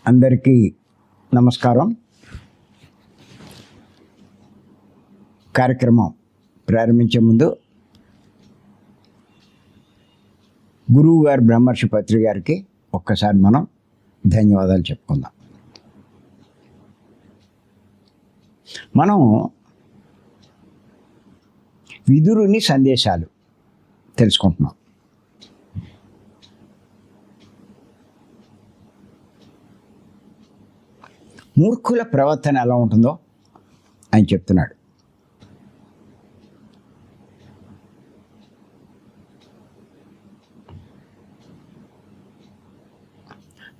అందరికీ నమస్కారం. కార్యక్రమం ప్రారంభించే ముందు గురువు గారు బ్రహ్మర్షి పత్రి గారికి ఒక్కసారి మనం ధన్యవాదాలు చెప్పుకుందాం. మనం విదురుని సందేశాలు తెలుసుకుంటున్నాం. మూర్ఖుల ప్రవర్తన ఎలా ఉంటుందో ఆయన చెప్తున్నాడు.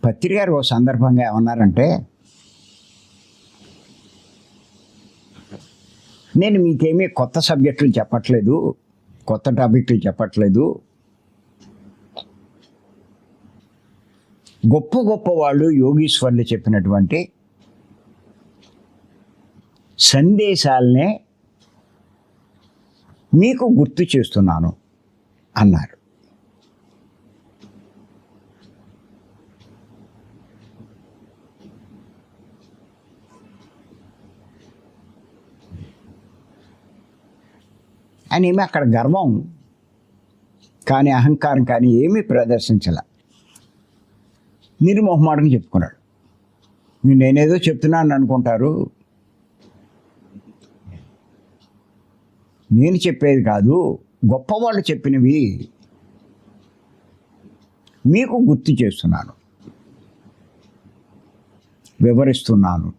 పత్రి గారు ఓ సందర్భంగా ఏమన్నారంటే, నేను మీకేమీ కొత్త సబ్జెక్టులు చెప్పట్లేదు, కొత్త టాపిక్లు చెప్పట్లేదు. గొప్ప గొప్ప వాళ్ళు యోగీశ్వర్లు చెప్పినటువంటి సందేశాలనే మీకు గుర్తు చేస్తున్నాను అన్నారు. ఆయన ఏమీ అక్కడ గర్వం కానీ అహంకారం కానీ ఏమీ ప్రదర్శించాల. నిర్మోహమాటంగా చెప్పుకున్నాడు. నేనేదో చెప్తున్నాను అనుకుంటారు, నేను చెప్పేది కాదు, గొప్పవాళ్ళు చెప్పినవి మీకు గుర్తు చేస్తున్నాను, వివరిస్తున్నాను,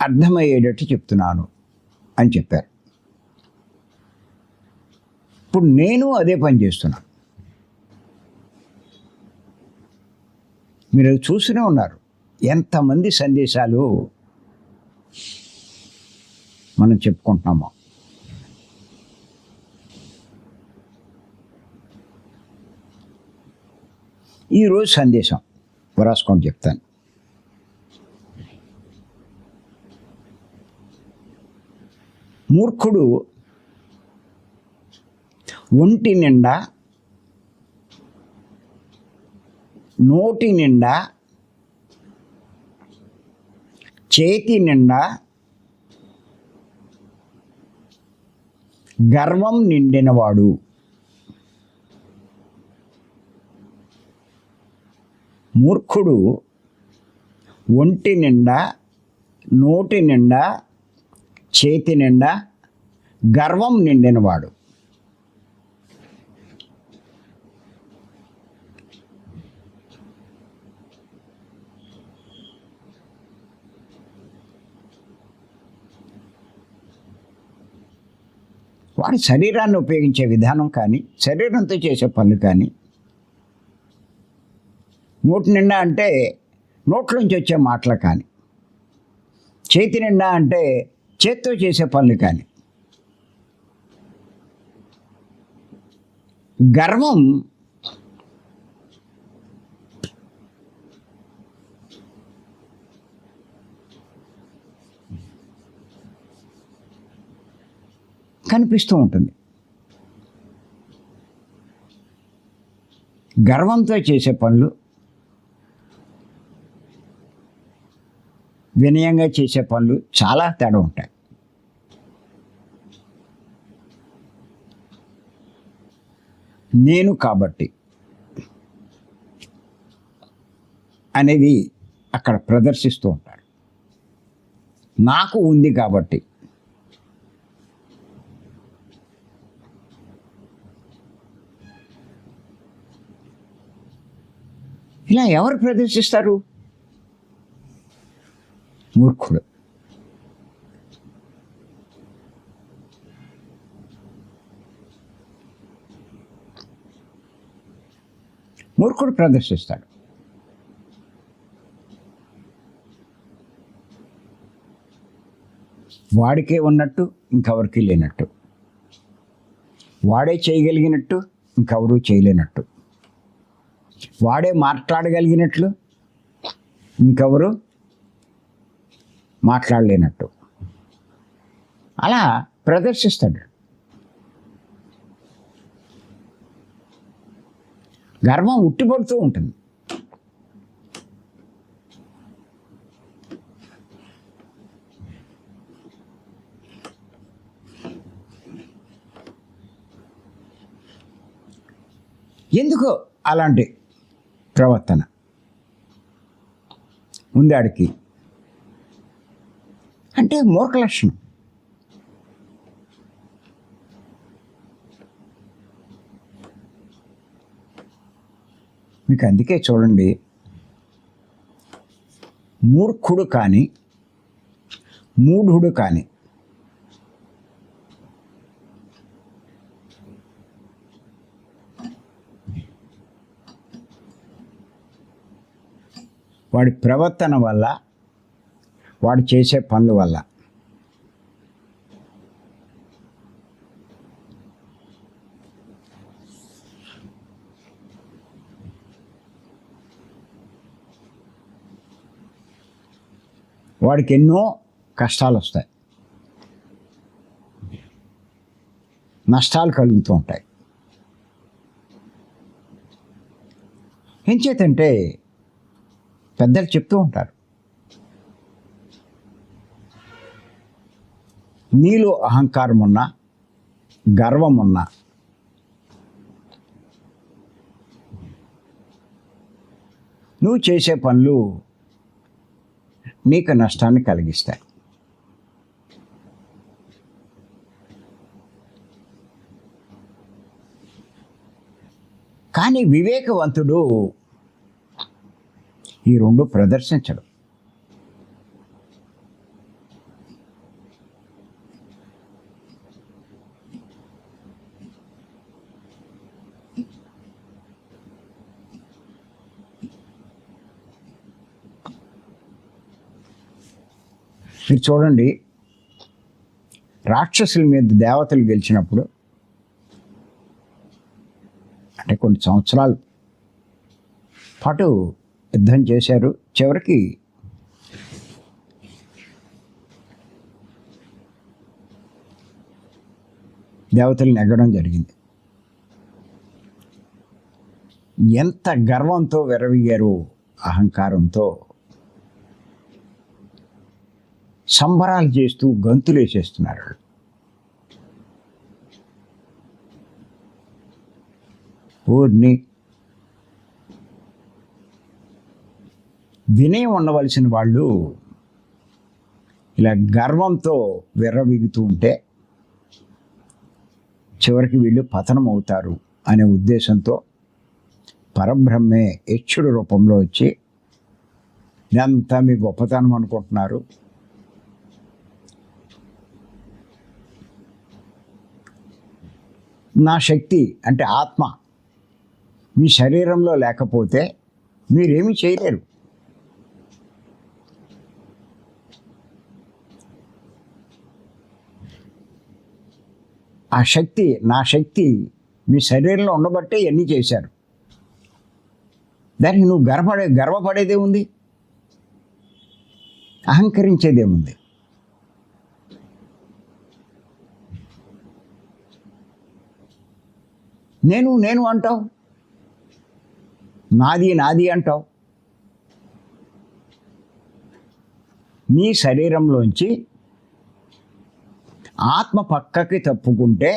అర్థమయ్యేటట్టు చెప్తున్నాను అని చెప్పారు. ఇప్పుడు నేను అదే పని చేస్తున్నాను. మీరు చూస్తూనే ఉన్నారు ఎంతమంది సందేశాలు మనం చెప్పుకుంటున్నామో. ఈరోజు సందేశం రాసుకొని చెప్తాను. మూర్ఖుడు ఒంటి నిండా, నోటి నిండా, చేతి నిండా గర్వం నిండినవాడు. మూర్ఖుడు ఒంటి నిండా, నోటి నిండా, చేతి నిండా గర్వం నిండినవాడు. వాడి శరీరాన్ని ఉపయోగించే విధానం కానీ, శరీరంతో చేసే పనులు కానీ, నోటి నిండా అంటే నోట్లోంచి వచ్చే మాటలు కానీ, చేతి నిండా అంటే చేత్తో చేసే పనులు కానీ, గర్వం కనిపిస్తూ ఉంటుంది. గర్వంతో చేసే పనులు, వినయంగా చేసే పనులు చాలా తేడా ఉంటాయి. నేను కాబట్టి అనేది అక్కడ ప్రదర్శిస్తూ ఉంటారు. నాకు ఉంది కాబట్టి. ఇలా ఎవరు ప్రదర్శిస్తారు? మూర్ఖుడు. మూర్ఖుడు ప్రదర్శిస్తాడు. వాడికే ఉన్నట్టు ఇంకెవరికి లేనట్టు, వాడే చేయగలిగినట్టు ఇంకెవరూ చేయలేనట్టు, వాడే మాట్లాడగలిగినట్లు ఇంకెవరు మాట్లాడలేనట్టు అలా ప్రదర్శిస్తాడు. గర్వం ఉట్టిపడుతూ ఉంటుంది. ఎందుకు అలాంటి ప్రవర్తన ఉంది ఆడికి అంటే మూర్ఖ లక్షణం. మీకు అందుకే చూడండి, మూర్ఖుడు కానీ మూఢుడు కానీ వాడి ప్రవర్తన వల్ల, వాడు చేసే పనుల వల్ల వాడికి ఎన్నో కష్టాలు వస్తాయి, నష్టాలు కలుగుతూ ఉంటాయి. ఏం చేతంటే పెద్దలు చెప్తూ ఉంటారు, నీలో అహంకారం ఉన్నా, గర్వం ఉన్నా నువ్వు చేసే పనులు నీకు నష్టాన్ని కలిగిస్తాయి. కానీ వివేకవంతుడు ఈ రెండు ప్రదర్శించడు. మీరు చూడండి, రాక్షసుల మీద దేవతలు గెలిచినప్పుడు అంటే కొన్ని సంవత్సరాల పాటు యుద్ధం చేశారు. చివరికి దేవతలు నెగ్గడం జరిగింది. ఎంత గర్వంతో విర్రవీగారు, అహంకారంతో సంబరాలు చేస్తూ గంతులు వేసేస్తున్నారు. ఊరిని వినయం ఉండవలసిన వాళ్ళు ఇలా గర్వంతో విర్రవీగుతూ ఉంటే చివరికి వీళ్ళు పతనం అవుతారు అనే ఉద్దేశంతో పరబ్రహ్మే యక్షుడు రూపంలో వచ్చి ఇదంతా మీ గొప్పతనం అనుకుంటున్నారు, నా శక్తి అంటే ఆత్మ మీ శరీరంలో లేకపోతే మీరేమీ చేయలేరు. ఆ శక్తి, నా శక్తి మీ శరీరంలో ఉండబట్టే ఇవన్నీ చేశారు. దానికి నువ్వు గర్వపడేదే ఉంది, అహంకరించేదేముంది? నేను నేను అంటావు, నాది నాది అంటావు. నీ శరీరంలోంచి ఆత్మ పక్కకి తప్పుకుంటే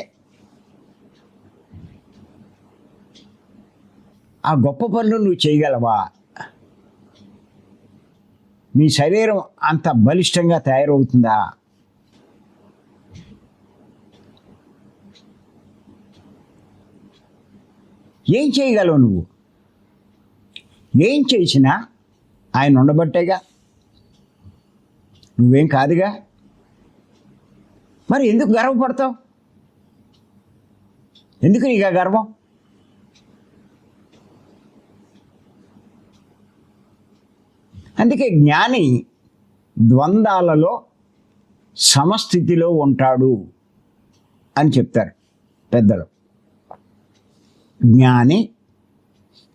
ఆ గొప్ప పనులు నువ్వు చేయగలవా? నీ శరీరం అంత బలిష్టంగా తయారవుతుందా? ఏం చేయగలవు నువ్వు? ఏం చేసినా ఆయన ఉండబట్టేగా, నువ్వేం కాదుగా. మరి ఎందుకు గర్వపడతావు? ఎందుకు నీకు ఆ గర్వం? అందుకే జ్ఞాని ద్వంద్వాలలో సమస్థితిలో ఉంటాడు అని చెప్తారు పెద్దలు. జ్ఞాని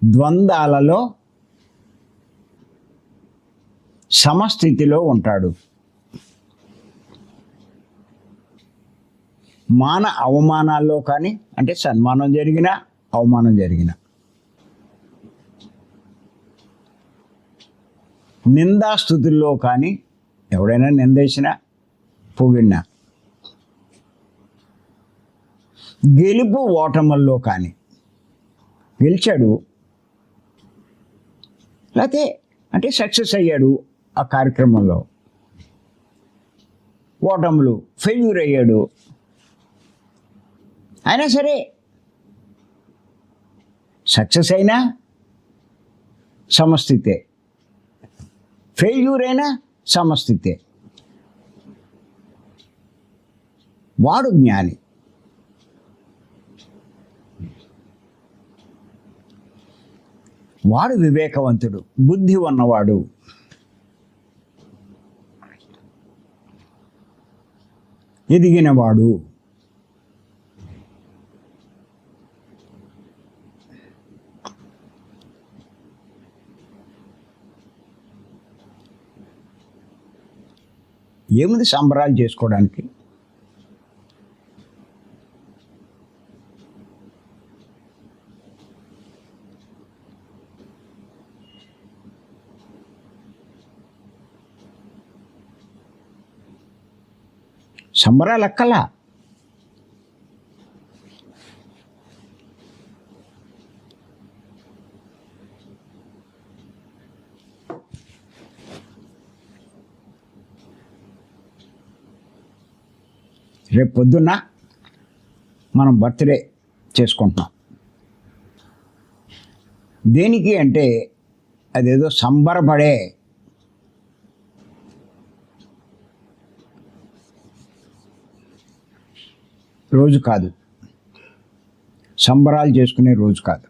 ద్వంద్వాలలో సమస్థితిలో ఉంటాడు. మాన అవమానాల్లో కానీ, అంటే సన్మానం జరిగినా అవమానం జరిగినా, నిందాస్తుతుల్లో కానీ, ఎవడైనా నిందేసినా పొగిడినా, గెలుపు ఓటముల్లో కానీ, గెలిచాడు, లేకపోతే అంటే సక్సెస్ అయ్యాడు ఆ కార్యక్రమంలో, ఓటములు ఫెయిల్యూర్ అయ్యాడు, అయినా సరే సక్సెస్ అయినా సమస్థితే, ఫెయిల్యూర్ అయినా సమస్థితే. వాడు జ్ఞాని. వాడు వివేకవంతుడు, బుద్ధి ఉన్నవాడు. ఎదిగినవాడు. ఏముంది సంబరాలు చేసుకోవడానికి? సంబరాలు అక్కలా. రేపు పొద్దున్న మనం బర్త్డే చేసుకుంటున్నాం. దేనికి అంటే అదేదో సంబరపడే రోజు కాదు, సంబరాలు చేసుకునే రోజు కాదు.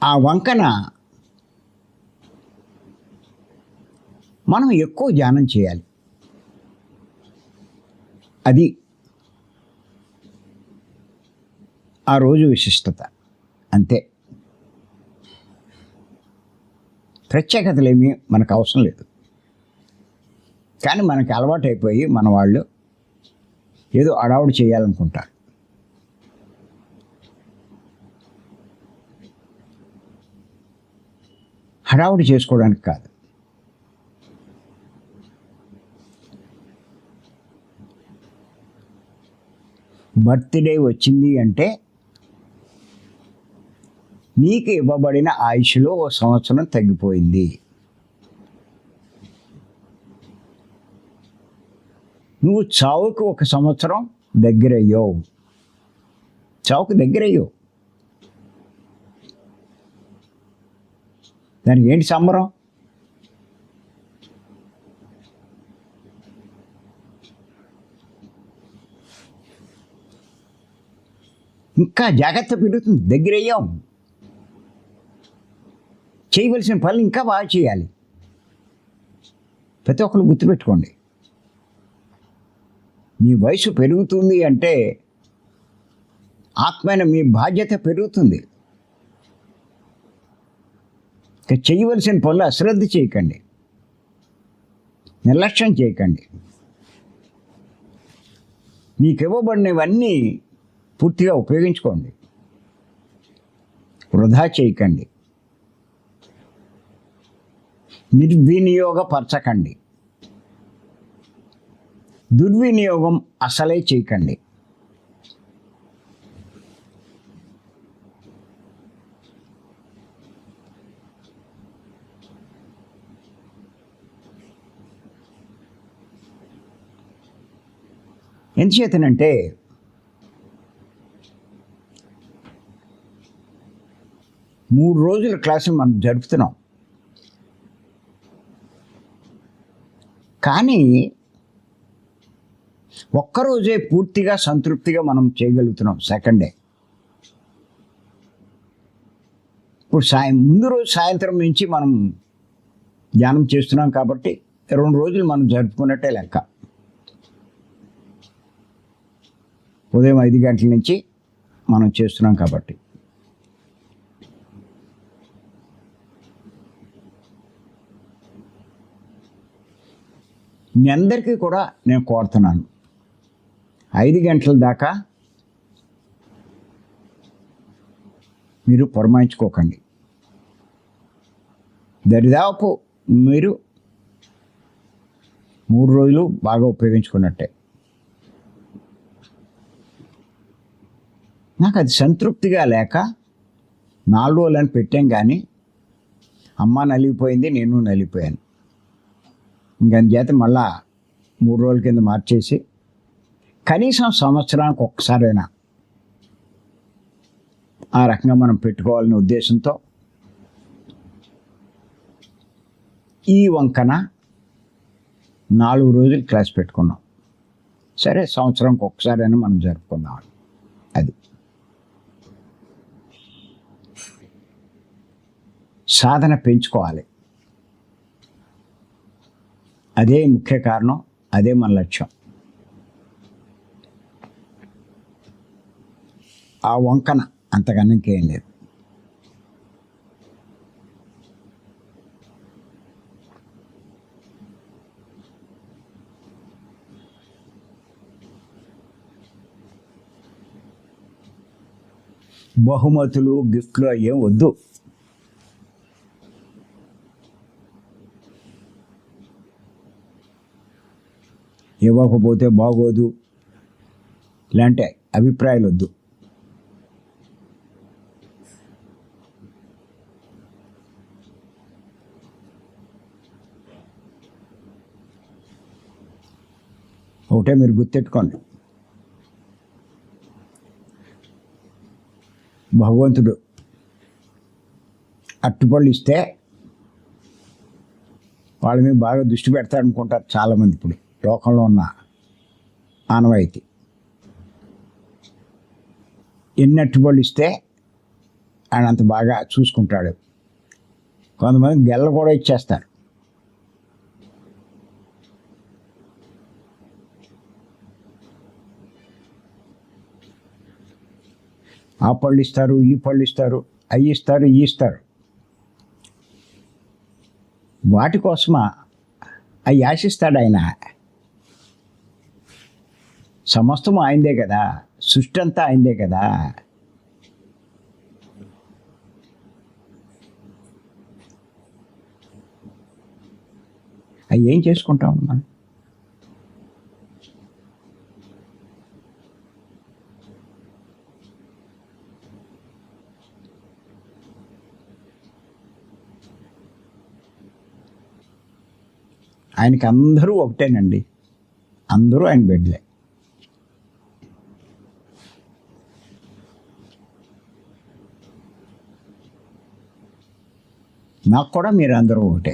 ఆ వంకన మనం ఎక్కువ ధ్యానం చేయాలి. అది ఆ రోజు విశిష్టత. అంతే. ప్రత్యేకతలేమీ మనకు అవసరం లేదు. కానీ మనకి అలవాటు అయిపోయి మన వాళ్ళు ఏదో అడావుడు చేయాలనుకుంటారు. హడావుడి చేసుకోవడానికి కాదు. బర్త్డే వచ్చింది అంటే నీకు ఇవ్వబడిన ఆయుష్లో ఓ సంవత్సరం తగ్గిపోయింది. నువ్వు చావుకు ఒక సంవత్సరం దగ్గరయ్యావు. చావుకు దగ్గరయ్యావు. దానికి ఏంటి సంబరం? ఇంకా జాగ్రత్త పెరుగుతుంది. దగ్గరయ్యాం. చేయవలసిన పనులు ఇంకా బాగా చేయాలి. ప్రతి ఒక్కరు గుర్తుపెట్టుకోండి. మీ వయసు పెరుగుతుంది అంటే ఆత్మైన మీ బాధ్యత పెరుగుతుంది. ఇక చేయవలసిన పనులు అశ్రద్ధ చేయకండి, నిర్లక్ష్యం చేయకండి. మీకు ఇవ్వబడినవన్నీ పూర్తిగా ఉపయోగించుకోండి. వృధా చేయకండి, నిర్వినియోగపరచకండి, దుర్వినియోగం అసలే చేయకండి. ఎందుచేతనంటే మూడు రోజుల క్లాసులు మనం జరుపుతున్నాం. కానీ ఒక్కరోజే పూర్తిగా సంతృప్తిగా మనం చేయగలుగుతున్నాం. సెకండ్ డే ఇప్పుడు ముందు రోజు సాయంత్రం నుంచి మనం ధ్యానం చేస్తున్నాం కాబట్టి 2 రోజులు మనం జరుపుకున్నట్టే లెక్క. ఉదయం 5 గంటల నుంచి మనం చేస్తున్నాం కాబట్టి. మీ అందరికీ కూడా నేను కోరుతున్నాను, 5 గంటల దాకా మీరు పురమాయించుకోకండి. దరిదాపు మీరు 3 రోజులు బాగా ఉపయోగించుకున్నట్టే. నాకు అది సంతృప్తిగా లేక 4 రోజులని పెట్టాం, కానీ అమ్మ నలిగిపోయింది, నేను నలిగిపోయాను. ఇంకంచేత మళ్ళా 3 రోజుల కింద మార్చేసి కనీసం సంవత్సరానికి ఒక్కసారైనా ఆ రకంగా మనం పెట్టుకోవాలనే ఉద్దేశంతో ఈ వంకన 4 రోజులు క్లాస్ పెట్టుకున్నాం. సరే, సంవత్సరానికి ఒక్కసారైనా మనం జరుపుకుందాం. అది సాధన పెంచుకోవాలి. అదే ముఖ్య కారణం, అదే మన లక్ష్యం. ఆ వంకన అంతకన్నా ఇంకేం లేదు. బహుమతులు, గిఫ్ట్లు అయ్యేం వద్దు. ఇవ్వకపోతే బాగోదు ఇలాంటి అభిప్రాయాలు వద్దు. ఒకటే మీరు గుర్తెట్టుకోండి, భగవంతుడు అట్టుపళ్ళు ఇస్తే వాళ్ళ మీద బాగా దృష్టి పెడతాడనుకుంటారు చాలామంది. ఇప్పుడు లోకంలో ఉన్న ఆనవాయితీ, ఎన్ని అట్టుపళ్ళు ఇస్తే ఆయన అంత బాగా చూసుకుంటాడు. కొంతమంది గెల్ల కూడా ఇచ్చేస్తారు. ఆ పళ్ళు ఇస్తారు, ఈ పళ్ళు ఇస్తారు, అవి ఇస్తారు, ఇవి ఇస్తారు. వాటి కోసమా అవి ఆశిస్తాడు ఆయన? సమస్తం ఆయనదే కదా, సృష్టి అంతా ఆయనదే కదా. అవి ఏం చేసుకుంటాం మనం? ఆయనకి అందరూ ఒకటేనండి, అందరూ ఆయన బిడ్డలే. నాకు కూడా మీరు అందరూ ఒకటే.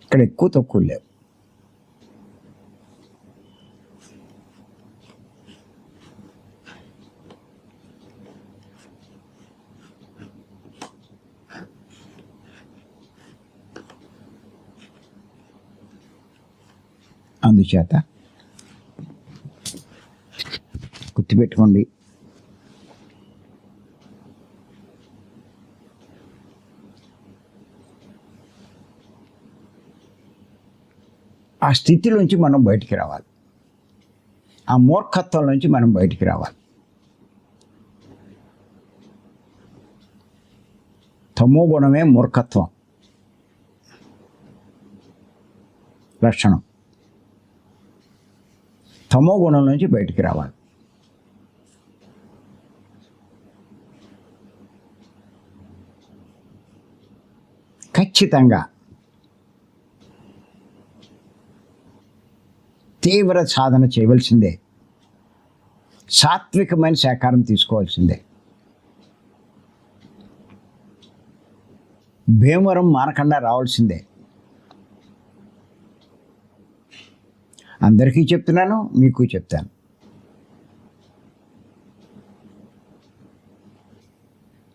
ఇక్కడ ఎక్కువ తక్కువ లేవు. అందుచేత గుర్తుపెట్టుకోండి, ఆ స్థితిలోంచి మనం బయటికి రావాలి. ఆ మూర్ఖత్వం నుంచి మనం బయటికి రావాలి. తమో గుణమే మూర్ఖత్వం లక్షణం. తమో గుణం నుంచి బయటికి రావాలి. ఖచ్చితంగా తీవ్ర సాధన చేయవలసిందే, సాత్వికమైన శాకారం తీసుకోవాల్సిందే. భీమవరం మానకుండా రావాల్సిందే. అందరికీ చెప్తున్నాను, మీకు చెప్తాను.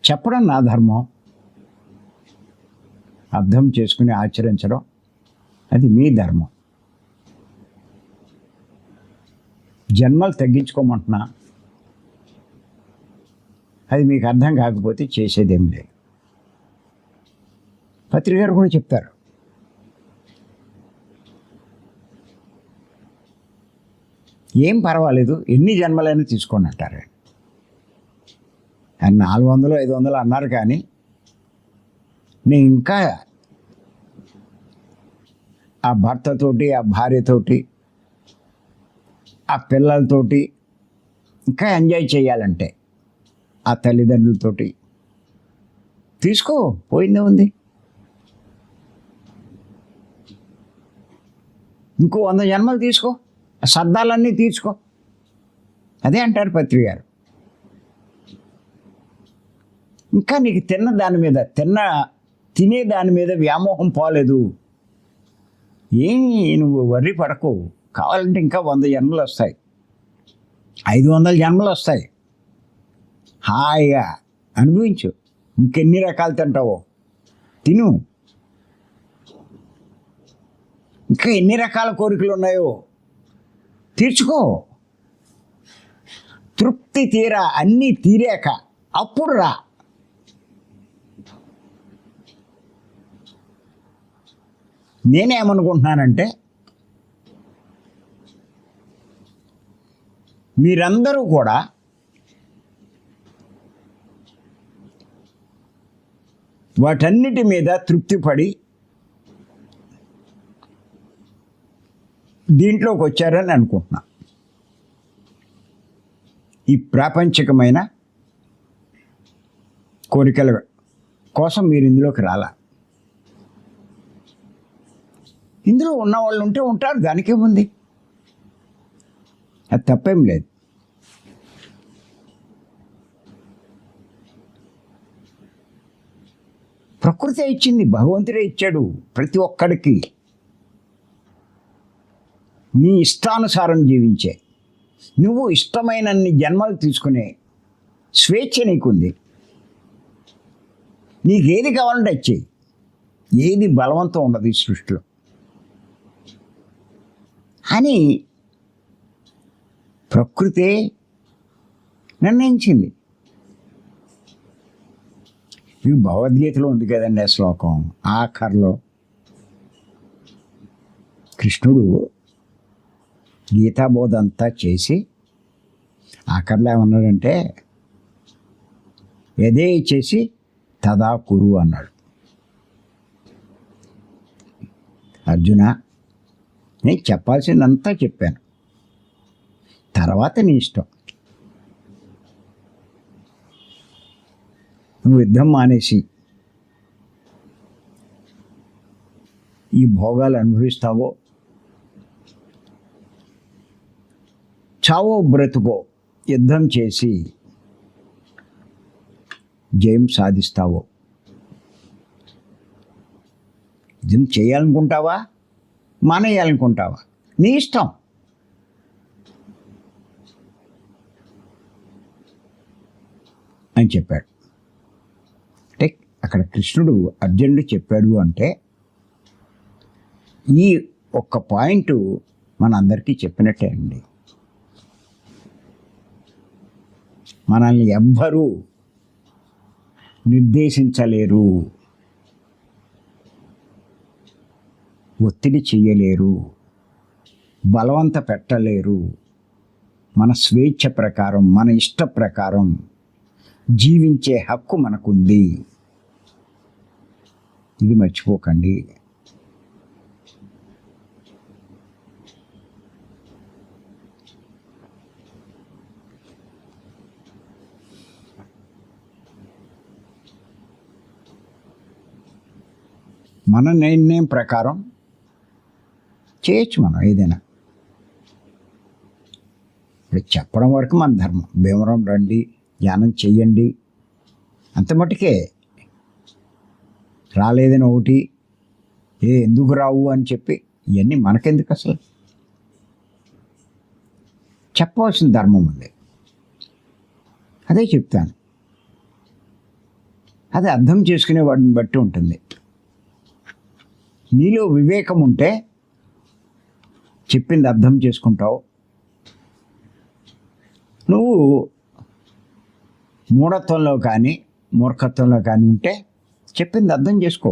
చెప్పడం నా ధర్మం, అర్థం చేసుకుని ఆచరించడం అది మీ ధర్మం. జన్మలు తగ్గించుకోమంటున్నా, అది మీకు అర్థం కాకపోతే చేసేదేం లేదు. పత్రిక గారు కూడా చెప్తారు, ఏం పర్వాలేదు ఎన్ని జన్మలైనా తీసుకోండి అంటారు. ఆయన 400 500 అన్నారు, కానీ నేను ఇంకా ఆ భర్తతోటి, ఆ భార్యతోటి, ఆ పిల్లలతోటి ఇంకా ఎంజాయ్ చేయాలంటే ఆ తల్లిదండ్రులతోటి తీసుకో, పోయిందే ఉంది. ఇంకో 100 జన్మలు తీసుకో, ఆ సర్దాలన్నీ తీర్చుకో. అదే అంటారు పత్రి గారు. ఇంకా నీకు తినే దాని మీద వ్యామోహం పోలేదు. ఏమి నువ్వు వర్రి పడకు. కావాలంటే ఇంకా 100 జన్మలు వస్తాయి, 500 జన్మలు వస్తాయి. హాయిగా అనుభవించు. ఇంకెన్ని రకాలు తింటావో తిను. ఇంకా ఎన్ని రకాల కోరికలు ఉన్నాయో తీర్చుకో. తృప్తి తీరా అన్నీ తీరాక అప్పుడు రా. నేనేమనుకుంటున్నానంటే మీరందరూ కూడా వాటన్నిటి మీద తృప్తిపడి దీంట్లోకి వచ్చారని అనుకుంటున్నా. ఈ ప్రాపంచికమైన కోరికల కోసం మీరు ఇందులోకి రాలా. ఇందులో ఉన్నవాళ్ళు ఉంటే ఉంటారు, దానికేముంది, అది తప్పేం లేదు. ప్రకృతి ఇచ్చింది, భగవంతుడే ఇచ్చాడు ప్రతి ఒక్కడికి. నీ ఇష్టానుసారం జీవించే, నువ్వు ఇష్టమైనన్ని జన్మలు తీసుకునే స్వేచ్ఛ నీకుంది. నీకేది కావాలంటే వచ్చేయి. ఏది బలవంతం ఉండదు ఈ సృష్టిలో అని ప్రకృతే నిర్ణయించింది. ఇవి భగవద్గీతలో ఉంది కదండి ఆ శ్లోకం. ఆఖర్లో కృష్ణుడు గీతాబోధ అంతా చేసి ఆఖర్లో ఏమన్నాడంటే ఎదే చేసి తదా కురు అన్నాడు. అర్జున, నేను చెప్పాల్సిందంతా చెప్పాను, తర్వాత నీ ఇష్టం. నువ్వు యుద్ధం మానేసి ఈ భోగాలు అనుభవిస్తావో, చావో బ్రతుకో యుద్ధం చేసి జయం సాధిస్తావో, యుద్ధం చేయాలనుకుంటావా మానేయాలనుకుంటావా నీ ఇష్టం. అని చెప్పాడు. అంటే అక్కడ కృష్ణుడు అర్జునుడు చెప్పాడు అంటే ఈ ఒక్క పాయింట్ మనందరికీ చెప్పినట్టే అండి. మనల్ని ఎవ్వరూ నిర్దేశించలేరు, ఒత్తిడి చెయ్యలేరు, బలవంత పెట్టలేరు. మన స్వేచ్ఛ ప్రకారం, మన ఇష్ట ప్రకారం జీవించే హక్కు మనకుంది. ఇది మర్చిపోకండి. మన నిర్ణయం ప్రకారం చేయొచ్చు మనం ఏదైనా. ఇప్పుడు చెప్పడం వరకు మన ధర్మం. భీమవరం రండి, ధ్యానం చెయ్యండి, అంత మటుకే. రాలేదని ఒకటి, ఎందుకు రావు అని చెప్పి ఇవన్నీ మనకెందుకు అసలు? చెప్పవలసిన ధర్మం ఉంది, అదే చెప్తాను. అది అర్థం చేసుకునే వాడిని బట్టి ఉంటుంది. నీలో వివేకం ఉంటే చెప్పింది అర్థం చేసుకుంటావు. నువ్వు మూఢత్వంలో కానీ మూర్ఖత్వంలో కానీ ఉంటే చెప్పింది అర్థం చేసుకో,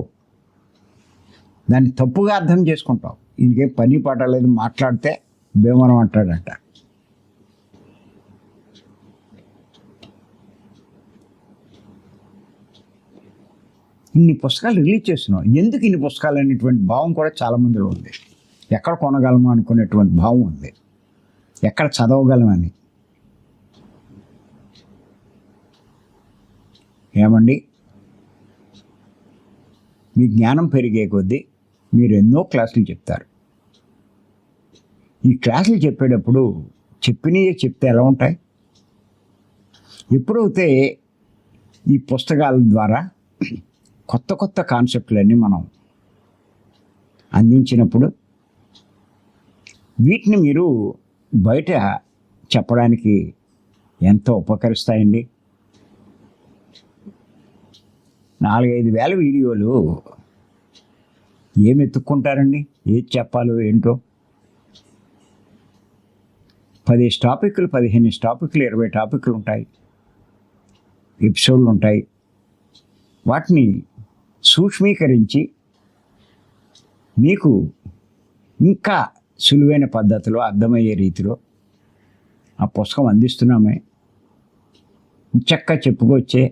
దాన్ని తప్పుగా అర్థం చేసుకుంటావు. ఇంకేం పని పాట లేదు, మాట్లాడితే భీమవరం అంటాడట. ఇన్ని పుస్తకాలు రిలీజ్ చేస్తున్నావు, ఎందుకు ఇన్ని పుస్తకాలు అనేటువంటి భావం కూడా చాలామందిలో ఉంది. ఎక్కడ కొనగలమో అనుకునేటువంటి భావం ఉంది, ఎక్కడ చదవగలమని. ఏమండి, మీ జ్ఞానం పెరిగే కొద్దీ మీరు ఎన్నో క్లాసులు చెప్తారు. ఈ క్లాసులు చెప్పేటప్పుడు చెప్పినవి చెప్తే ఎలా ఉంటాయి? ఎప్పుడైతే ఈ పుస్తకాల ద్వారా కొత్త కొత్త కాన్సెప్ట్లన్నీ మనం అందించినప్పుడు వీటిని మీరు బయట చెప్పడానికి ఎంతో ఉపకరిస్తాయండి. 4-5 వేల వీడియోలు ఏమి ఎత్తుక్కుంటారండి? ఏది చెప్పాలో ఏంటో. 10 టాపిక్లు, 15 టాపిక్లు, 20 టాపిక్లు ఉంటాయి, ఎపిసోడ్లు ఉంటాయి. వాటిని సూక్ష్మీకరించి మీకు ఇంకా సులువైన పద్ధతిలో అర్థమయ్యే రీతిలో ఆ పుస్తకం అందిస్తున్నామే. చక్కగా చెప్పుకొచ్చే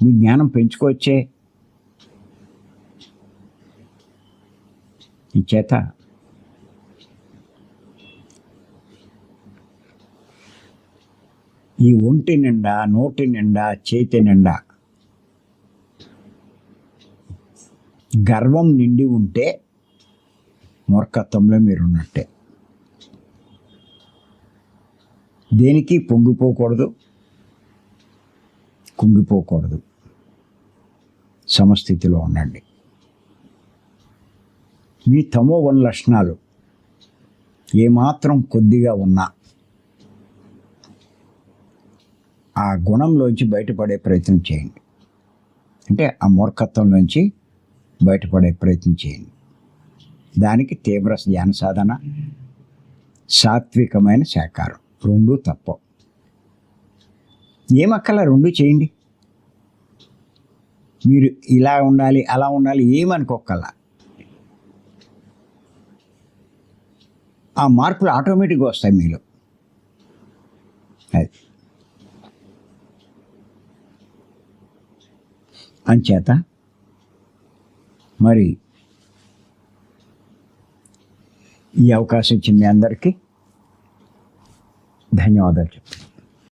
మీ జ్ఞానం పెంచుకోవచ్చే. ఈ చేత ఈ ఒంటి నిండా, నోటి నిండా, చేతి నిండా గర్వం నిండి ఉంటే మూర్ఖత్వంలో మీరున్నట్టే. దేనికి పొంగిపోకూడదు, కుంగిపోకూడదు. సమస్థితిలో ఉండండి. మీ తమోగుణ లక్షణాలు ఏమాత్రం కొద్దిగా ఉన్నా ఆ గుణంలోంచి బయటపడే ప్రయత్నం చేయండి. అంటే ఆ మూర్ఖత్వంలోంచి బయటపడే ప్రయత్నం చేయండి. దానికి తీవ్ర ధ్యాన సాధన, సాత్వికమైన శాకారం, 2 తప్ప. ఏమక్కల 2 చేయండి. మీరు ఇలా ఉండాలి, అలా ఉండాలి ఏమనుకోకల్లా. ఆ మార్పులు ఆటోమేటిక్గా వస్తాయి మీలో. అది అంచేత మరి ఈ అవకాశం ఇచ్చిన మీ అందరికీ ధన్యవాదాలు చెప్తాను.